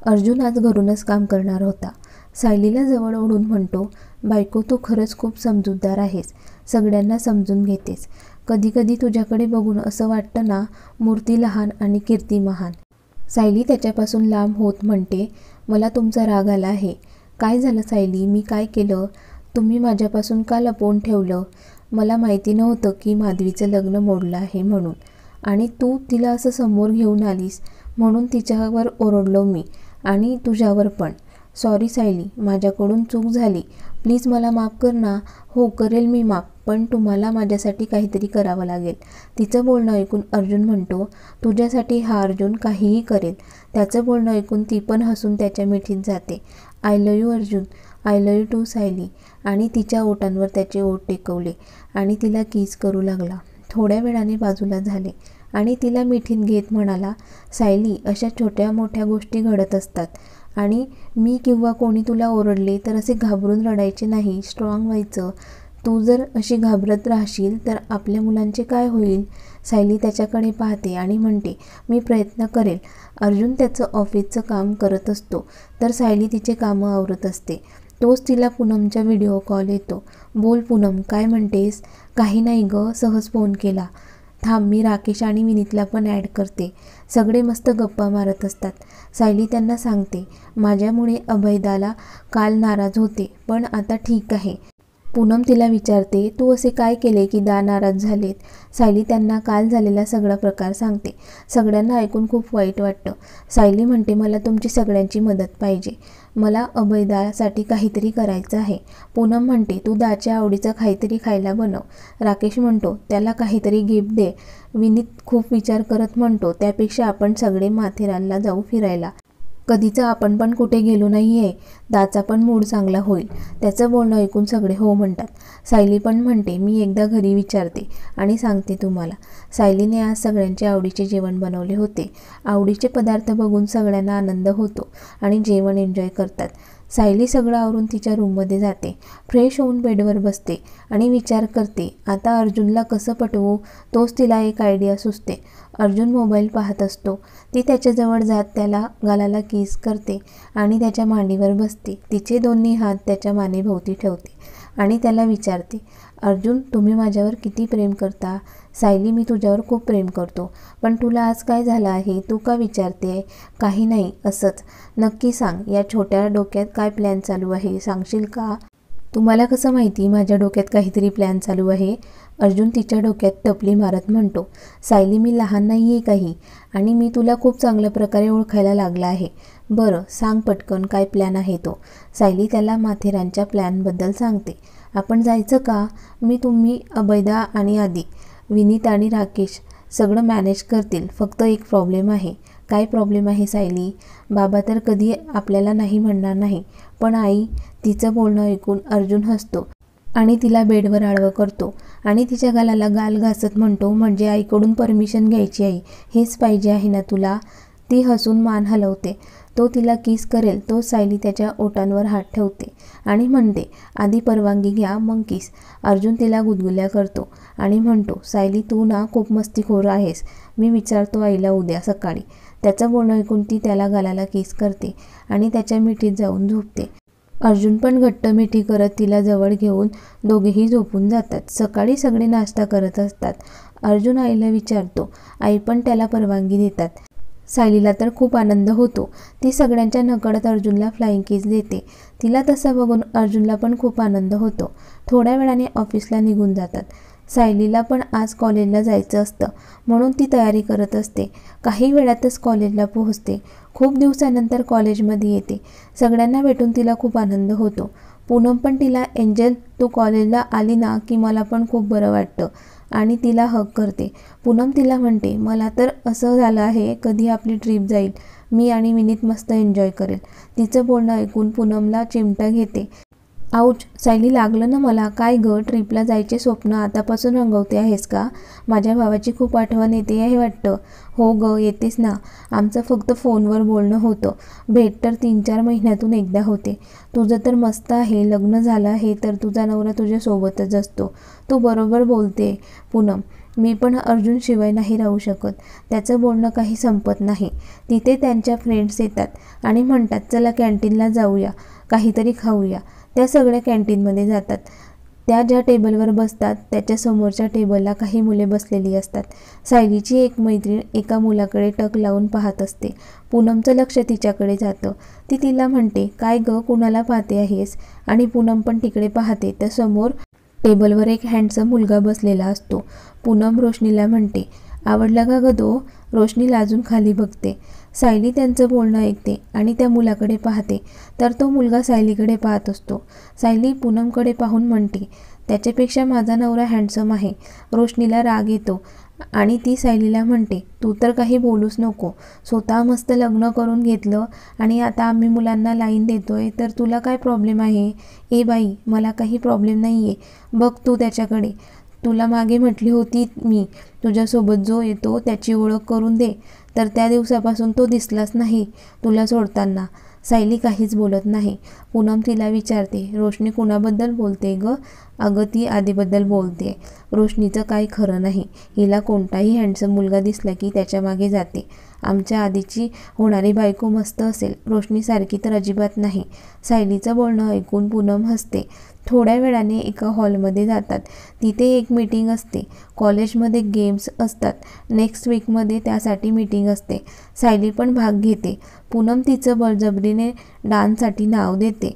अर्जुन आज घरूनच काम करणार होता. सायलीला जवळ ओढून म्हणतो, बायको तू खरंच खूप समजूतदार आहेस, सगळ्यांना समजून घेतेस. कधी कधी तुझ्याकडे बघून असं वाटतं ना, मूर्ती लहान आणि कीर्ती महान. सायली त्याच्यापासून लांब होत म्हणते, मला तुमचा राग आला आहे. काय झालं सायली, मी काय केलं? तुम्ही माझ्यापासून का लपवून ठेवलं? मला माहिती नव्हतं की माधवीचं लग्न मोडलं आहे म्हणून, आणि तू तिला असं समोर घेऊन आलीस म्हणून तिच्यावर ओरडलो मी, आणि तुझ्यावर पण. सॉरी सायली, माझ्याकडून चूक झाली, प्लीज मला माफ कर ना. हो करेल मी माफ, पण तुम्हाला माझ्यासाठी काहीतरी करावं लागेल. तिचं बोलणं ऐकून अर्जुन म्हणतो, तुझ्यासाठी हा अर्जुन काहीही करेल. त्याचं बोलणं ऐकून ती पण हसून त्याच्या मिठीत जाते. I love you Arjun, I love you too Sayali. आणि तिच्या ओठांवर त्याचे ओठ टेकवले आणि तिला किस करू लागला. थोड्या वेळाने बाजूला झाले आणि तिला मिठीत घेत म्हणाला, सायली, अशा छोट्या मोठ्या गोष्टी घडत असतात, आणि मी किंवा कोणी तुला ओरडले तर असे घाबरून रडायचे नाही, स्ट्रॉंग व्हायचं. तू जर अशी घाबरत राहशील तर आपल्या मुलांचे काय होईल? सायली त्याच्याकडे पाहते आणि म्हणते, मी प्रयत्न करेल. अर्जुन त्याचं ऑफिसचं काम करत असतो तर सायली तिचे कामं आवरत असते. तोच तिला पूनमचा व्हिडिओ कॉल येतो. बोल पूनम, काय म्हणतेस? काही नाही ग, सहज फोन केला. थांब, मी राकेश आणि विनीतला पण ॲड करते. सगळे मस्त गप्पा मारत असतात. सायली त्यांना सांगते, माझ्यामुळे अभयदाला काल नाराज होते, पण आता ठीक आहे. पूनम तिला विचारते, तू असे काय केले की दा नाराज झालेत? सायली त्यांना काल झालेला सगळा प्रकार सांगते. सगळ्यांना ऐकून खूप वाईट वाटतं. सायली म्हणते, मला तुमची सगळ्यांची मदत पाहिजे. मला अभयदासाठी काहीतरी करायचं आहे. पूनम म्हणते, तू दाच्या आवडीचं काहीतरी खायला बनव. राकेश म्हणतो, त्याला काहीतरी गिफ्ट दे. विनीत खूप विचार करत म्हणतो, त्यापेक्षा आपण सगळे माथेरानला जाऊ फिरायला. कधीचं आपण पण कुठे गेलो नाही आहे, दाचा पण मूड चांगला होईल. त्याचं बोलणं ऐकून सगळे हो म्हणतात. सायली पण म्हणते, मी एकदा घरी विचारते आणि सांगते तुम्हाला. सायलीने आज सगळ्यांचे आवडीचे जेवण बनवले होते. आवडीचे पदार्थ बघून सगळ्यांना आनंद होतो आणि जेवण एन्जॉय करतात. सायली सगळं आवरून तिच्या रूममध्ये जाते. फ्रेश होऊन बेडवर बसते आणि विचार करते, आता अर्जुनला कसं पटवू? तोच तिला एक आयडिया सुचते. अर्जुन मोबाईल पाहत असतो. ती त्याच्याजवळ जात त्याला गालाला किस करते आणि त्याच्या मांडीवर बसते. तिचे दोन्ही हात त्याच्या मानेभोवती ठेवते आणि त्याला विचारते, अर्जुन, तुम्ही माझ्यावर किती प्रेम करता? सायली, मी तुझ्यावर खूप प्रेम करतो, पण तुला आज काय झालं आहे? तू का विचारते? काही नाही, असंच. नक्की सांग, या छोट्या डोक्यात काय प्लॅन चालू आहे, सांगशील का? तुम्हाला कसं माहिती माझ्या डोक्यात काहीतरी प्लॅन चालू आहे? अर्जुन तिच्या डोक्यात टपली मारत म्हणतो, सायली, मी लहान नाही आहे काही, आणि मी तुला खूप चांगल्या प्रकारे ओळखायला लागला आहे. बरं, सांग पटकन, काय प्लॅन आहे तो? सायली त्याला माथेरानच्या प्लॅनबद्दल सांगते. आपण जायचं का? तुम्ही अभयदा आणि आदी, विनीत आणि राकेश सगळं मॅनेज करतील. फक्त एक प्रॉब्लेम आहे. काय प्रॉब्लेम आहे सायली? बाबा तर कधी आपल्याला नाही म्हणणार नाही, पण आई? तिचं बोलणं ऐकून अर्जुन हसतो आणि तिला बेडवर आडवं करतो आणि तिच्या गालाला गाल घासत म्हणतो, म्हणजे आईकडून परमिशन घ्यायची आई, हेच पाहिजे आहे ना तुला? ती हसून मान हलवते. तो तिला किस करेल तो सायली त्याच्या ओठांवर हात ठेवते आणि म्हणते, आधी परवानगी घ्या मग किस. अर्जुन तिला गुदगुल्या करतो आणि म्हणतो, सायली, तू ना खूप मस्तीखोर आहेस. मी विचारतो आईला उद्या सकाळी. त्याचं बोलणं ऐकून ती त्याला गालाला किस करते आणि त्याच्या मिठीत जाऊन झोपते. अर्जुन पण घट्ट मिठी करत तिला जवळ घेऊन दोघेही झोपून जातात. सकाळी सगळे नाश्ता करत असतात. अर्जुन आईला विचारतो. आई पण त्याला परवानगी देतात. सायलीला तर खूप आनंद होतो. ती सगळ्यांच्या नकळत अर्जुनला फ्लाइंग किस देते. तिला तसं बघून अर्जुनला पण खूप आनंद होतो. थोड्या वेळाने ऑफिसला निघून जातात. सायलीला पण आज कॉलेजला जायचं असतं म्हणून ती तयारी करत असते. काही वेळातच कॉलेजला पोहोचते. खूप दिवसानंतर कॉलेजमध्ये येते. सगळ्यांना भेटून तिला खूप आनंद होतो. पूनम पण तिला, एंजल, तू कॉलेजला आली ना की मला पण खूप बरं वाटतं, आणि तिला हग करते. पूनम तिला म्हणते, मला तर असं झालं आहे कधी आपली ट्रिप जाईल, मी आणि विनीत मस्त एन्जॉय करेल. तिचं बोलणं ऐकून पूनमला चिमटा घेते. आऊच, सायली, लागलं ना मला. काय ग, ट्रिपला जायचे स्वप्न आतापासून रंगवते आहेस का? माझ्या भावाची खूप आठवण येते आहे वाटतं. हो ग, येतेच ना. आमचं फक्त फोनवर बोलणं होतं. भेट तर 3-4 महिन्यातून एकदा होते. तुझं तर मस्त आहे, लग्न झालं आहे तर तुझा नवरा तुझ्यासोबतच असतो. तू बरोबर बोलते पूनम. मी पण अर्जुन शिवाय नाही राहू शकत. त्याचं बोलणं काही संपत नाही. तिथे त्यांच्या फ्रेंड्स येतात आणि म्हणतात चला कॅन्टीनला जाऊया, काहीतरी खाऊया. त्या सगळ्या कॅन्टीनमध्ये जातात. त्या ज्या टेबलवर बसतात त्याच्या समोरच्या टेबलला काही मुले बसलेली असतात. सायलीची एक मैत्रीण एका मुलाकडे टक लावून पाहत असते. पूनमचं लक्ष तिच्याकडे जातं. ती तिला म्हणते काय गं, कुणाला पाहते आहेस? आणि पूनम पण तिकडे पाहते तर समोर टेबलवर एक हँडसम मुलगा बसलेला असतो. पूनम रोशनीला म्हणते आवडला का गं तो? रोशनी लाजून खाली बघते. सायली त्यांचं बोलणं ऐकते आणि त्या मुलाकडे पाहते तर तो मुलगा सायलीकडे पाहत असतो. सायली पूनमकडे पाहून म्हणते त्याच्यापेक्षा माझा नवरा हँडसम आहे. रोशनीला राग येतो आणि ती सायलीला म्हणते तू तर काही बोलूच नको. स्वतः मस्त लग्न करून घेतलं आणि आता आम्ही मुलांना लाईन देतोय तर तुला काय प्रॉब्लेम आहे? ए बाई, मला काही प्रॉब्लेम नाही आहे. बघ तू त्याच्याकडे. तुला मागे म्हटली होती मी तुझ्यासोबत जो येतो त्याची ओळख करून दे, तर त्या दिवसापासून तो दिसलाच नाही तुला सोडताना. सायली काहीच बोलत नाही. पूनम तिला विचारते रोशनी कुणाबद्दल बोलते गं? अगं ती आधीबद्दल बोलते. रोशनीचं काही खरं नाही. हिला कोणताही हँडसम मुलगा दिसला की त्याच्या मागे जाते. आमच्या आधीची होणारी बायको मस्त असेल, रोशनीसारखी तर अजिबात नाही. सायलीचं बोलणं ऐकून पूनम हसते. थोड्या वेळाने एका हॉलमध्ये जातात. तिथे एक मीटिंग असते. कॉलेजमध्ये गेम्स असतात. नेक्स्ट वीकमध्ये त्यासाठी मीटिंग असते. सायली पण भाग घेते. पूनम तिचं बळजबरीने डान्ससाठी नाव देते.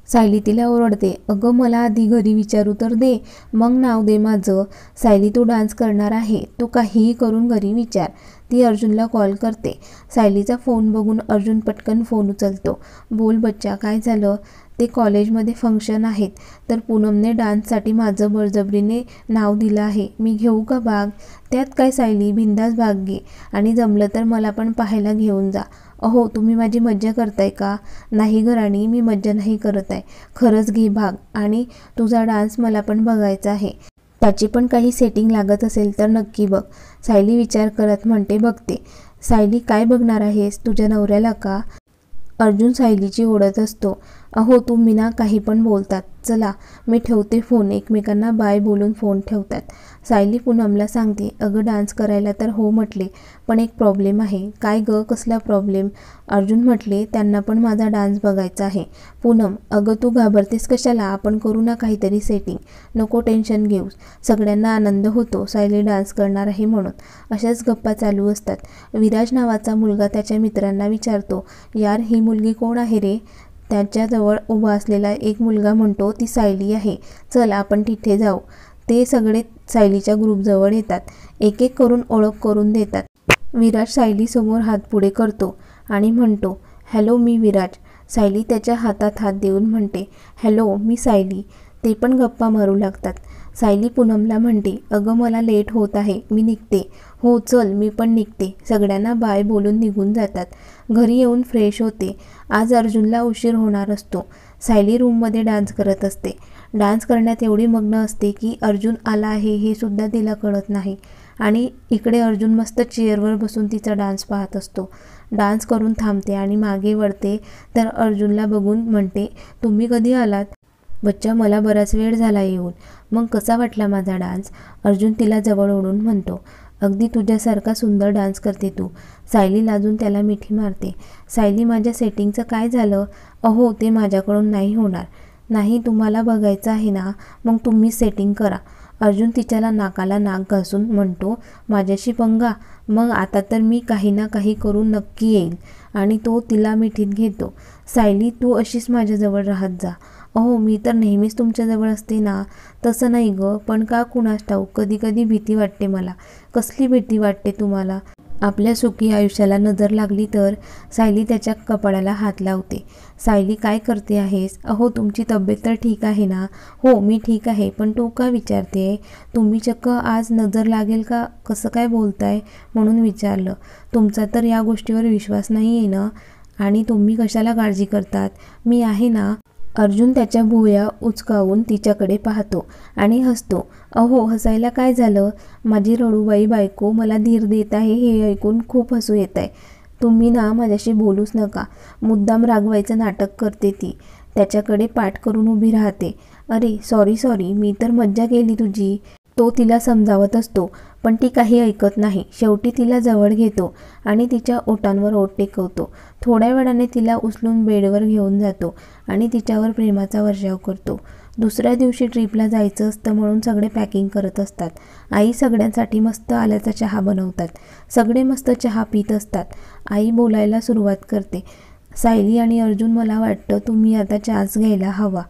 सायली तिला ओरडते अगं मला आधी घरी विचारू तर दे, मग नाव दे माझं. सायली तू डान्स करणार आहे, तू काहीही करून घरी विचार. ती अर्जुनला कॉल करते. सायलीचा फोन बघून अर्जुन पटकन फोन उचलतो. बोल बच्चा, काय झालं? ते कॉलेजमध्ये फंक्शन आहेत तर पूनमने डान्ससाठी माझं बळजबरीने नाव दिलं आहे. मी घेऊ का भाग? त्यात काय सायली, बिंदास भाग घे आणि जमलं तर मला पण पाहायला घेऊन जा. अहो तुम्ही माझी मज्जा करताय का? नाही ग राणी, मी मज्जा नाही करत आहे. खरंच घे भाग आणि तुझा डान्स मला पण बघायचा आहे. त्याची पण काही सेटिंग लागत असेल तर नक्की बघ. सायली विचार करत म्हणते बघते. सायली काय बघणार आहेस? तुझ्या नवऱ्याला का? अर्जुन सायलीची ओढत असतो. अहो तुम्ही ना काही पण बोलतात. चला मी ठेवते फोन. एकमेकांना बाय बोलून फोन ठेवतात. सायली पूनमला सांगते अगं डान्स करायला तर हो म्हटले, पण एक प्रॉब्लेम आहे. काय गं, कसला प्रॉब्लेम? अर्जुन म्हटले त्यांना पण माझा डान्स बघायचा आहे. पूनम अगं तू घाबरतेस कशाला? आपण करू ना काहीतरी सेटिंग. नको टेन्शन घेऊस. सगळ्यांना आनंद होतो सायली डान्स करणार आहे म्हणून. अशाच गप्पा चालू असतात. विराज नावाचा मुलगा त्याच्या मित्रांना विचारतो यार ही मुलगी कोण आहे रे? त्याच्याजवळ उभा असलेला एक मुलगा म्हणतो ती सायली आहे, चल आपण तिथे जाऊ. ते सगळे सायलीच्या ग्रुपजवळ येतात. एक एक करून ओळख करून देतात. विराज सायलीसमोर हात पुढे करतो आणि म्हणतो हॅलो मी विराज. सायली त्याच्या हातात हात देऊन म्हणते हॅलो मी सायली. ते पण गप्पा मारू लागतात. सायली पूनमला म्हणते अगं मला लेट होत आहे, मी निघते. हो चल मी पण निघते. सगळ्यांना बाय बोलून निघून जातात. घरी येऊन फ्रेश होते. आज अर्जुनला उशीर होणार असतो. सायली रूममध्ये डान्स करत असते. डान्स करण्यात एवढी मग्न असते की अर्जुन आला आहे हे सुद्धा तिला कळत नाही. आणि इकडे अर्जुन मस्त चेअरवर बसून तिचा डान्स पाहत असतो. डान्स करून थांबते आणि मागे वळते तर अर्जुनला बघून म्हणते तुम्ही कधी आलात? बच्चा मला बराच वेळ झाला येऊन. मग कसा वाटला माझा डान्स? अर्जुन तिला जवळ ओढून म्हणतो अगदी तुझ्यासारखा सुंदर डान्स करते तू. सायली लाजून त्याला मिठी मारते. सायली माझ्या सेटिंगचं काय झालं? अहो ते माझ्याकडून नाही होणार. नाही तुम्हाला बघायचं आहे ना, मग तुम्ही सेटिंग करा. अर्जुन तिच्याला नाकाला नाक घासून म्हणतो माझ्याशी पंगा? मग आता तर मी काही ना काही करून नक्की येईल. आणि तो तिला मिठीत घेतो. सायली तू अशीच माझ्याजवळ राहत जा. अहो मी तर नेहमीच तुमच्याजवळ असते ना. तसं नाही गं, पण का कुणास ठाऊक कधी कधी भीती वाटते मला. कसली भीती वाटते तुम्हाला? आपल्या सुखी आयुष्याला नजर लागली तर? सायली त्याच्या कपाळाला हात लावते. सायली काय करते आहेस? अहो तुमची तब्येत तर ठीक आहे ना? हो मी ठीक आहे, पण तू का विचारते? तुम्ही चक्क आज नजर लागेल का कसं काय बोलताय म्हणून विचारलं. तुमचा तर या गोष्टीवर विश्वास नाही आहे ना? आणि तुम्ही कशाला काळजी करतात? मी आहे ना. अर्जुन त्याच्या भुवया उचकावून तिच्याकडे पाहतो आणि हसतो. अहो हसायला काय झालं? माझी रडूबाई बायको मला धीर देत आहे हे ऐकून खूप हसू येत आहे. तुम्ही ना माझ्याशी बोलूच नका. मुद्दाम रागवायचं नाटक करते ती. त्याच्याकडे पाठ करून उभी राहते. अरे सॉरी मी तर मज्जा केली तुझी. तो तिला समजावत असतो. पण ती काही ऐकत नाही. शेवटी तिला जवळ घेतो आणि तिच्या ओठांवर ओठ टेकवतो. थोड्या वेळाने तिला उचलून बेडवर घेऊन जातो आणि तिच्यावर प्रेमाचा वर्षाव करतो. दुसऱ्या दिवशी ट्रिपला जायचं असतं म्हणून सगळे पॅकिंग करत असतात. आई सगळ्यांसाठी मस्त आल्याचा चहा बनवतात. सगळे मस्त चहा पीत असतात. आई बोलायला सुरुवात करते, सायली आणि अर्जुन, मला वाटतं तुम्ही आता चान्स घ्यायला हवा.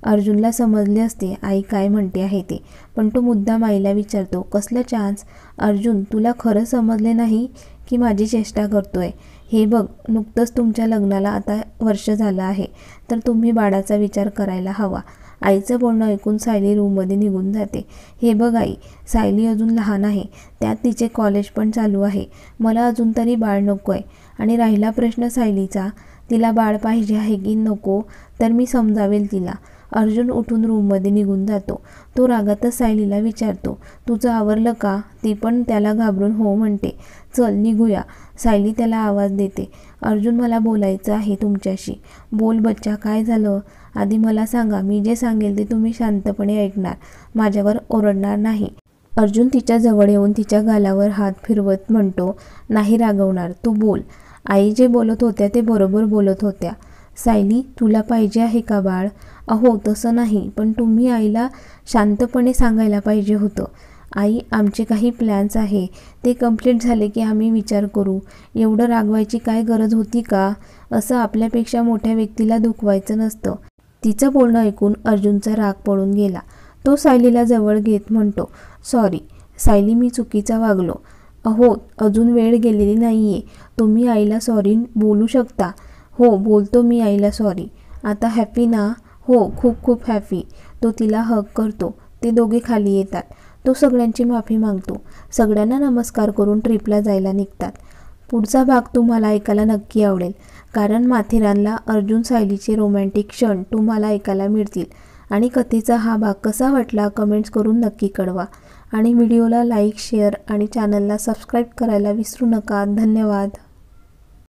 अर्जुनला समजले असते आई काय म्हणते आहे ते, पण तो मुद्दाम आईला विचारतो, कसला चान्स? अर्जुन, तुला खरं समजले नाही की माझी चेष्टा करतोय? हे बघ, नुकतंच तुमच्या लग्नाला आता वर्ष झालं आहे, तर तुम्ही बाळाचा विचार करायला हवा. आईचं बोलणं ऐकून सायली रूममध्ये निघून जाते. हे बघ आई, सायली अजून लहान आहे, त्यात तिचे कॉलेज पण चालू आहे. मला अजून तरी बाळ नको आहे. आणि राहिला प्रश्न सायलीचा, तिला बाळ पाहिजे आहे की नको, तर मी समजावेल तिला. अर्जुन उठून रूममध्ये निघून जातो. तो रागातच सायलीला विचारतो, तुझं आवरलं का? ती पण त्याला घाबरून हो म्हणते. चल निघूया. सायली त्याला आवाज देते, अर्जुन, मला बोलायचं आहे तुमच्याशी. बोल बच्चा, काय झालं? आधी मला सांगा. मी जे सांगेल ते तुम्ही शांतपणे ऐकणार, माझ्यावर ओरडणार नाही. अर्जुन तिच्या जवळ येऊन तिच्या गालावर हात फिरवत म्हणतो, नाही रागवणार, तू बोल. आई जे बोलत होत्या ते बरोबर बोलत होत्या. सायली, तुला पाहिजे आहे का बाळ? अहो तसं नाही, पण तुम्ही आईला शांतपणे सांगायला पाहिजे होतं. आई, आमचे काही प्लॅन्स आहे, ते कंप्लीट झाले की आम्ही विचार करू. एवढं रागवायची काय गरज होती का? असं आपल्यापेक्षा मोठ्या व्यक्तीला दुखवायचं नसतं. तिचं बोलणं ऐकून अर्जुनचा राग पळून गेला. तो सायलीला जवळ घेत म्हणतो, सॉरी सायली, मी चुकीचा वागलो. अहो, अजून वेळ गेलेली नाहीये, तुम्ही आईला सॉरी बोलू शकता. हो बोलतो मी आईला सॉरी. आता हॅपी ना? हो, खूप खूप हॅपी. तो तिला हग करतो. ते दोघे खाली येतात. तो सगळ्यांची माफी मागतो. सगळ्यांना नमस्कार करून ट्रिपला जायला निघतात. पुढचा भाग तुम्हाला ऐकायला नक्की आवडेल, कारण माथेरानला अर्जुन सायलीचे रोमॅन्टिक क्षण तुम्हाला ऐकायला मिळतील. आणि कथेचा हा भाग कसा वाटला कमेंट्स करून नक्की कळवा. आणि व्हिडिओला लाईक, शेअर आणि चॅनलला सबस्क्राईब करायला विसरू नका. धन्यवाद.